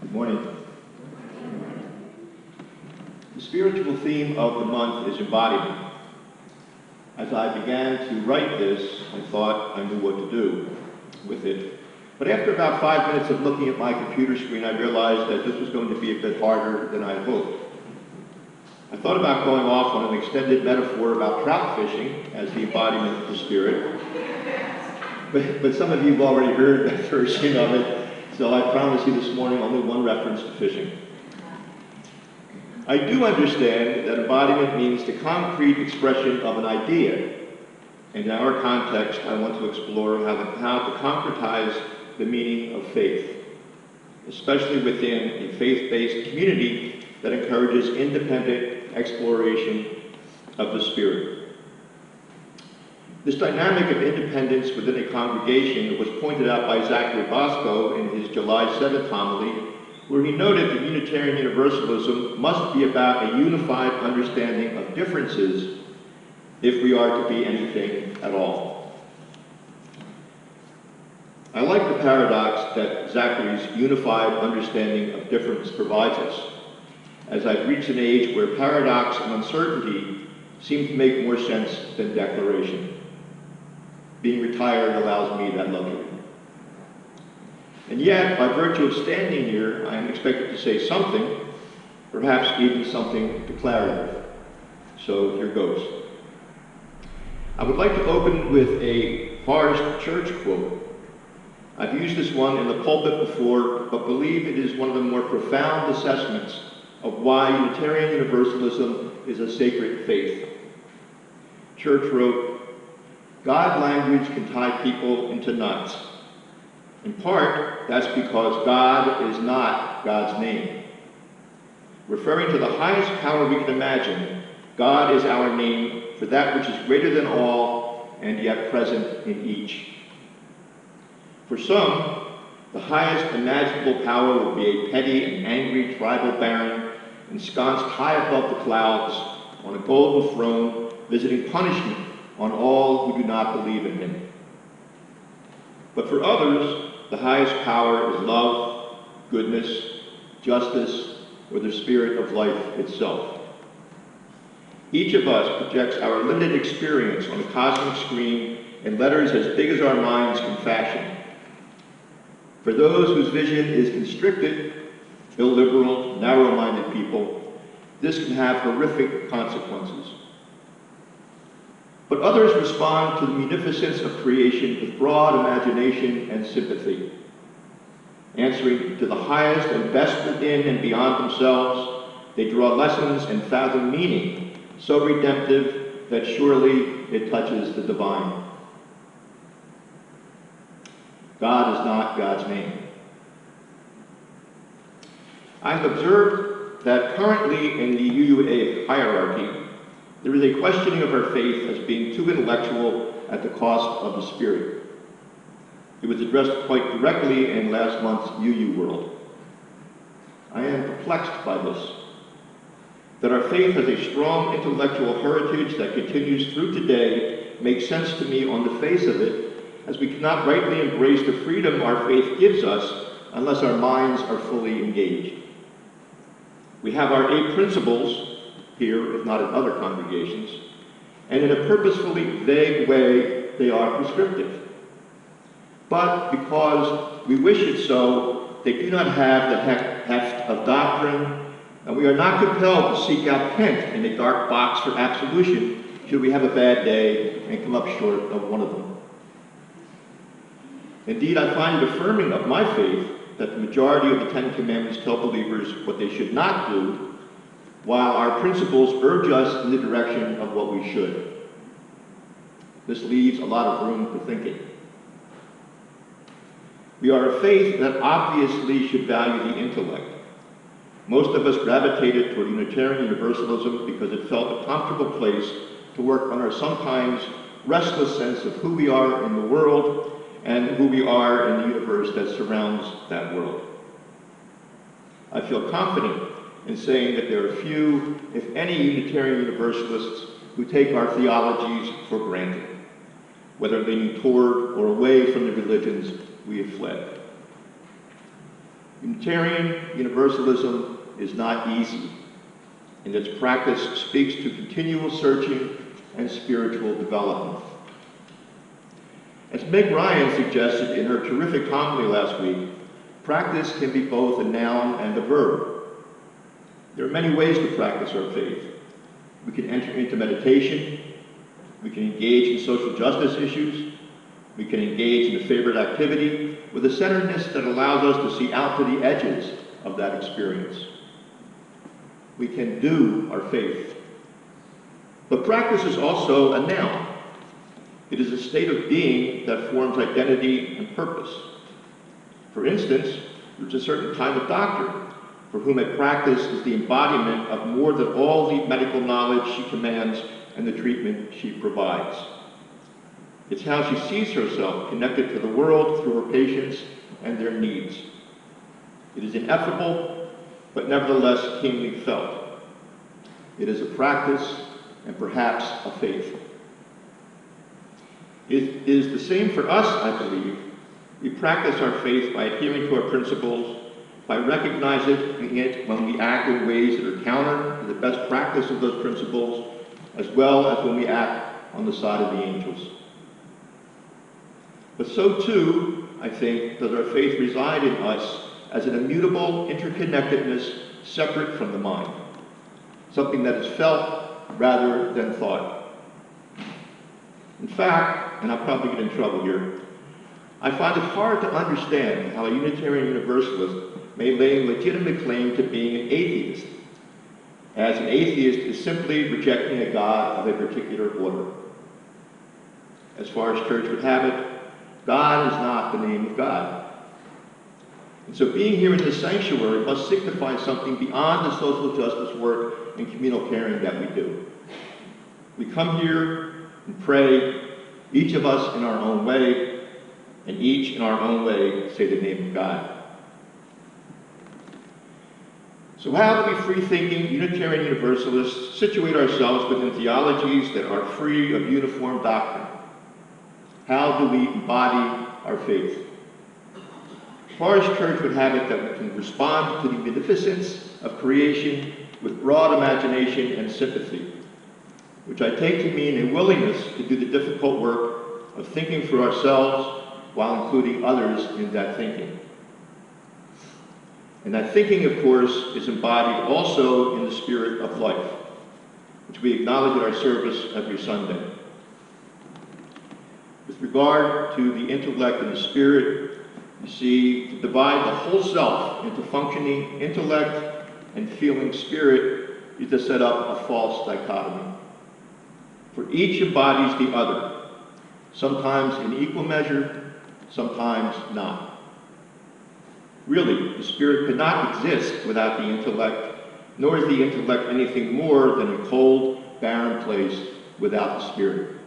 Good morning. The spiritual theme of the month is embodiment. As I began to write this, I thought I knew what to do with it. But after about 5 minutes of looking at my computer screen, I realized that this was going to be a bit harder than I had hoped. I thought about going off on an extended metaphor about trout fishing as the embodiment of the spirit. But some of you have already heard that version of it, so I promise you this morning only one reference to fishing. I do understand that embodiment means the concrete expression of an idea. And in our context, I want to explore how to concretize the meaning of faith, especially within a faith-based community that encourages independent exploration of the Spirit. This dynamic of independence within a congregation was pointed out by Zachary Bosco in his July 7th homily, where he noted that Unitarian Universalism must be about a unified understanding of differences if we are to be anything at all. I like the paradox that Zachary's unified understanding of difference provides us, as I've reached an age where paradox and uncertainty seem to make more sense than declaration. Being retired allows me that luxury. And yet, by virtue of standing here, I am expected to say something, perhaps even something declarative. So here goes. I would like to open with a Forest Church quote. I've used this one in the pulpit before, but believe it is one of the more profound assessments of why Unitarian Universalism is a sacred faith. Church wrote, "God language can tie people into knots. In part, that's because God is not God's name. Referring to the highest power we can imagine, God is our name for that which is greater than all and yet present in each. For some, the highest imaginable power will be a petty and angry tribal baron ensconced high above the clouds on a golden throne, visiting punishment on all who do not believe in him. But for others, the highest power is love, goodness, justice, or the spirit of life itself. Each of us projects our limited experience on a cosmic screen in letters as big as our minds can fashion. For those whose vision is constricted, illiberal, narrow-minded people, this can have horrific consequences. But others respond to the munificence of creation with broad imagination and sympathy, answering to the highest and best within and beyond themselves. They draw lessons and fathom meaning so redemptive that surely it touches the divine. God is not God's name. I've observed that currently in the UUA hierarchy, there is a questioning of our faith as being too intellectual at the cost of the spirit. It was addressed quite directly in last month's UU World. I am perplexed by this, that our faith has a strong intellectual heritage that continues through today makes sense to me on the face of it, as we cannot rightly embrace the freedom our faith gives us unless our minds are fully engaged. We have our 8 principles here, if not in other congregations, and in a purposefully vague way, they are prescriptive. But because we wish it so, they do not have the heft of doctrine, and we are not compelled to seek out Kent in a dark box for absolution should we have a bad day and come up short of one of them. Indeed, I find it affirming of my faith that the majority of the 10 Commandments tell believers what they should not do, while our principles urge us in the direction of what we should. This leaves a lot of room for thinking. We are a faith that obviously should value the intellect. Most of us gravitated toward Unitarian Universalism because it felt a comfortable place to work on our sometimes restless sense of who we are in the world and who we are in the universe that surrounds that world. I feel confident in saying that there are few, if any, Unitarian Universalists who take our theologies for granted, whether leaning toward or away from the religions we have fled. Unitarian Universalism is not easy, and its practice speaks to continual searching and spiritual development. As Meg Ryan suggested in her terrific homily last week, practice can be both a noun and a verb. There are many ways to practice our faith. We can enter into meditation, we can engage in social justice issues, we can engage in a favorite activity with a centeredness that allows us to see out to the edges of that experience. We can do our faith. But practice is also a noun. It is a state of being that forms identity and purpose. For instance, there's a certain kind of doctor for whom a practice is the embodiment of more than all the medical knowledge she commands and the treatment she provides. It's how she sees herself connected to the world through her patients and their needs. It is ineffable, but nevertheless keenly felt. It is a practice and perhaps a faith. It is the same for us, I believe. We practice our faith by adhering to our principles, by recognizing it when we act in ways that are counter to the best practice of those principles, as well as when we act on the side of the angels. But so too, I think, does our faith reside in us as an immutable interconnectedness separate from the mind, something that is felt rather than thought. In fact, and I'll probably get in trouble here, I find it hard to understand how a Unitarian Universalist may lay legitimate claim to being an atheist, as an atheist is simply rejecting a God of a particular order. As far as church would have it, God is not the name of God. And so being here in this sanctuary must signify something beyond the social justice work and communal caring that we do. We come here and pray, each of us in our own way, and each in our own way say the name of God. So how do we free-thinking Unitarian Universalists situate ourselves within theologies that are free of uniform doctrine? How do we embody our faith? As far as church would have it, that we can respond to the beneficence of creation with broad imagination and sympathy, which I take to mean a willingness to do the difficult work of thinking for ourselves while including others in that thinking. And that thinking, of course, is embodied also in the spirit of life, which we acknowledge at our service every Sunday. With regard to the intellect and the spirit, you see, to divide the whole self into functioning intellect and feeling spirit is to set up a false dichotomy. For each embodies the other, sometimes in equal measure, sometimes not. Really, the spirit could not exist without the intellect, nor is the intellect anything more than a cold, barren place without the spirit.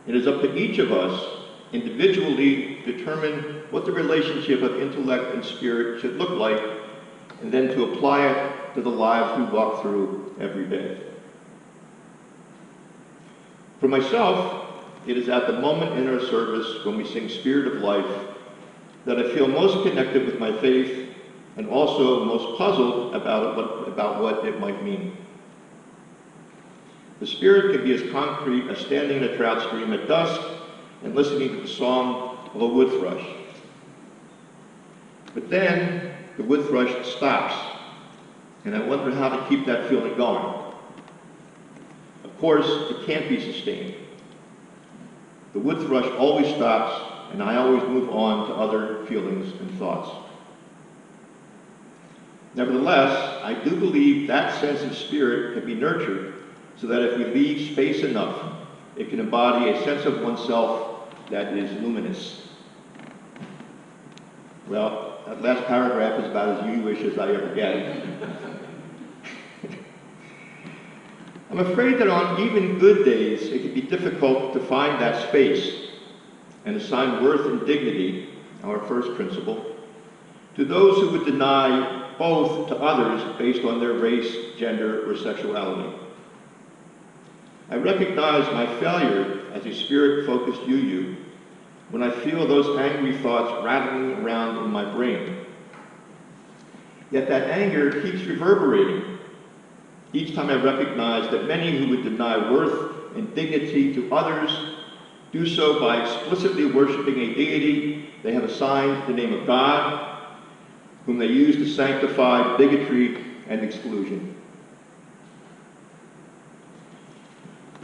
It is up to each of us individually to determine what the relationship of intellect and spirit should look like, and then to apply it to the lives we walk through every day. For myself, it is at the moment in our service when we sing Spirit of Life that I feel most connected with my faith and also most puzzled about what it might mean. The Spirit can be as concrete as standing in a trout stream at dusk and listening to the song of a wood thrush. But then the wood thrush stops, and I wonder how to keep that feeling going. Of course, it can't be sustained. The wood thrush always stops, and I always move on to other feelings and thoughts. Nevertheless, I do believe that sense of spirit can be nurtured so that if we leave space enough, it can embody a sense of oneself that is luminous. Well, that last paragraph is about as you-ish as I ever get. I'm afraid that on even good days, it can be difficult to find that space and assign worth and dignity, our first principle, to those who would deny both to others based on their race, gender, or sexuality. I recognize my failure as a spirit-focused UU when I feel those angry thoughts rattling around in my brain Yet that anger keeps reverberating each time I recognize that many who would deny worth and dignity to others do so by explicitly worshiping a deity they have assigned the name of God, whom they use to sanctify bigotry and exclusion.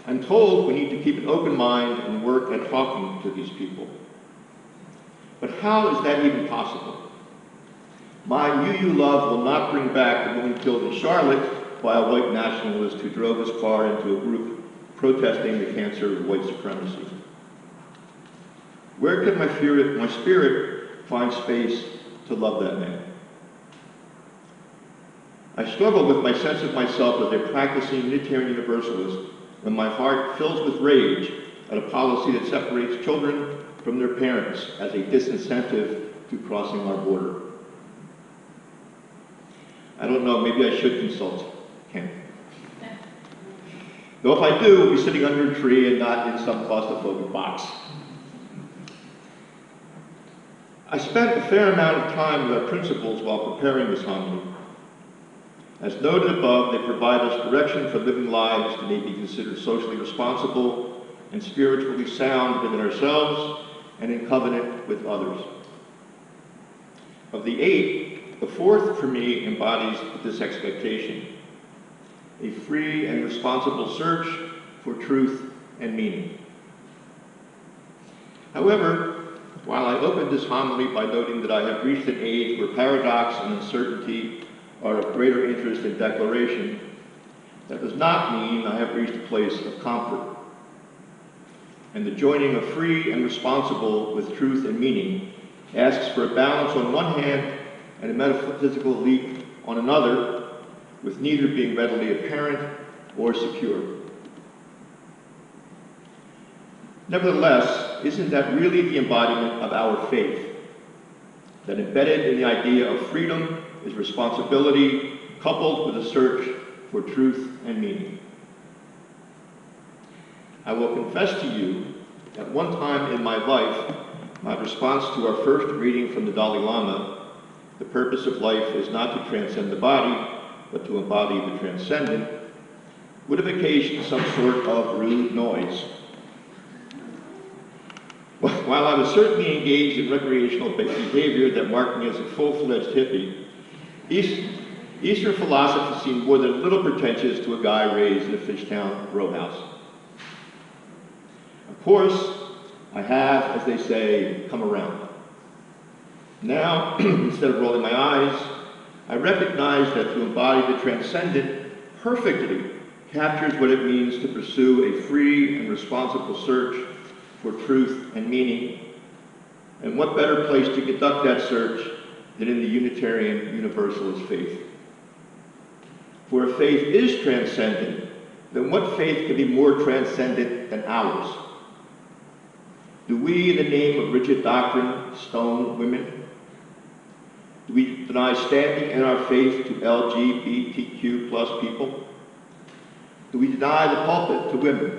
I'm told we need to keep an open mind and work at talking to these people. But how is that even possible? My UU love will not bring back the woman killed in Charlotte by a white nationalist who drove his car into a group protesting the cancer of white supremacy. Where can my spirit find space to love that man? I struggle with my sense of myself as a practicing Unitarian Universalist when my heart fills with rage at a policy that separates children from their parents as a disincentive to crossing our border. I don't know, maybe I should consult Ken. Though if I do, we'll be sitting under a tree and not in some claustrophobic box. I spent a fair amount of time with our principals while preparing this homily. As noted above, they provide us direction for living lives that may be considered socially responsible and spiritually sound within ourselves and in covenant with others. Of the 8, the 4th for me embodies this expectation: a free and responsible search for truth and meaning. However, while I opened this homily by noting that I have reached an age where paradox and uncertainty are of greater interest in declaration, that does not mean I have reached a place of comfort. And the joining of free and responsible with truth and meaning asks for a balance on one hand and a metaphysical leap on another, with neither being readily apparent or secure. Nevertheless, isn't that really the embodiment of our faith? That embedded in the idea of freedom is responsibility coupled with a search for truth and meaning. I will confess to you that one time in my life, my response to our first reading from the Dalai Lama, "The purpose of life is not to transcend the body, but to embody the transcendent," would have occasioned some sort of rude noise. While I was certainly engaged in recreational behavior that marked me as a full-fledged hippie, Eastern philosophy seemed more than a little pretentious to a guy raised in a Fishtown row house. Of course, I have, as they say, come around. Now, instead of rolling my eyes, I recognize that to embody the transcendent perfectly captures what it means to pursue a free and responsible search for truth and meaning. And what better place to conduct that search than in the Unitarian Universalist faith? For if faith is transcendent, then what faith can be more transcendent than ours? Do we, in the name of rigid doctrine, stone women? Do we deny standing in our faith to LGBTQ plus people? Do we deny the pulpit to women?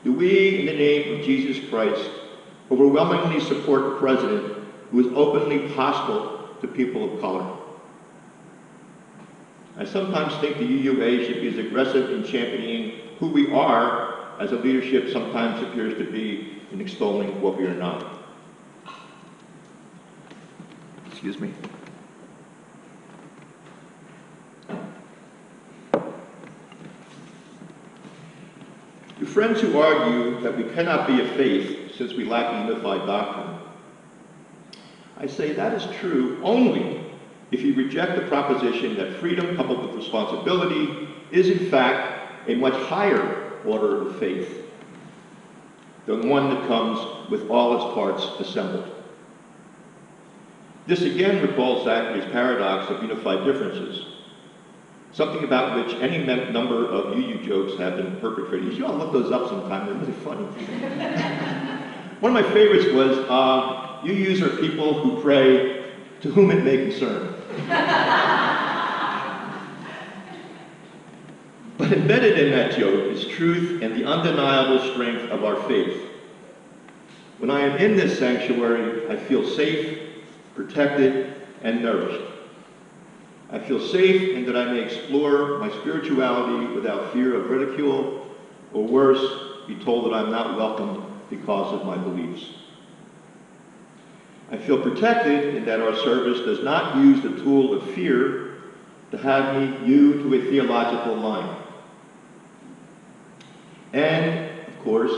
Do we, in the name of Jesus Christ, overwhelmingly support a president who is openly hostile to people of color? I sometimes think the UUA should be as aggressive in championing who we are as a leadership sometimes appears to be in extolling what we are not. Excuse me. To friends who argue that we cannot be a faith since we lack a unified doctrine, I say that is true only if you reject the proposition that freedom coupled with responsibility is in fact a much higher order of faith than one that comes with all its parts assembled. This again recalls Zachary's paradox of unified differences, something about which any number of UU jokes have been perpetrated. You should all look those up sometime, they're really funny. One of my favorites was, UUs are people who pray to whom it may concern. But embedded in that joke is truth and the undeniable strength of our faith. When I am in this sanctuary, I feel safe, protected, and nourished. I feel safe in that I may explore my spirituality without fear of ridicule, or worse, be told that I'm not welcomed because of my beliefs. I feel protected in that our service does not use the tool of fear to have me hew to a theological line. And, of course,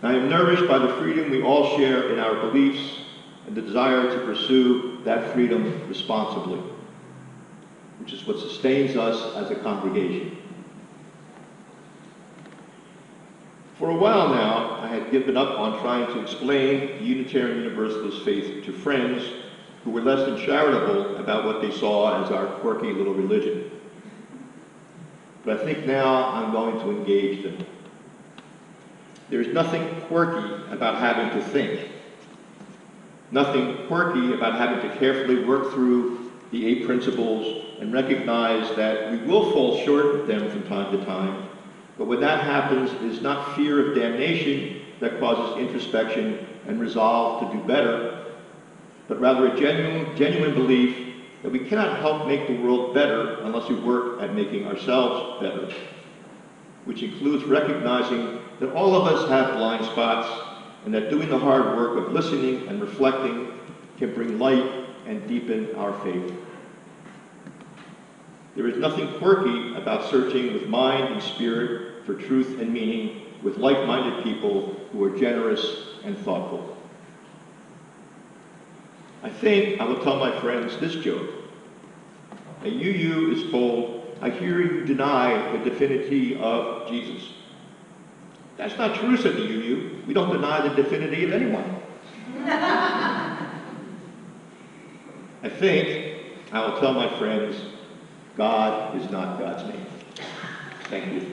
I am nourished by the freedom we all share in our beliefs and the desire to pursue that freedom responsibly, which is what sustains us as a congregation. For a while now, I had given up on trying to explain the Unitarian Universalist faith to friends who were less than charitable about what they saw as our quirky little religion. But I think now I'm going to engage them. There's nothing quirky about having to think. Nothing quirky about having to carefully work through the 8 principles and recognize that we will fall short of them from time to time. But when that happens, it is not fear of damnation that causes introspection and resolve to do better, but rather a genuine belief that we cannot help make the world better unless we work at making ourselves better, which includes recognizing that all of us have blind spots and that doing the hard work of listening and reflecting can bring light and deepen our faith. There is nothing quirky about searching with mind and spirit for truth and meaning with like-minded people who are generous and thoughtful. I think I will tell my friends this joke. A UU is told, "I hear you deny the divinity of Jesus." "That's not true," said the UU. "We don't deny the divinity of anyone." I think I will tell my friends, God is not God's name. Thank you.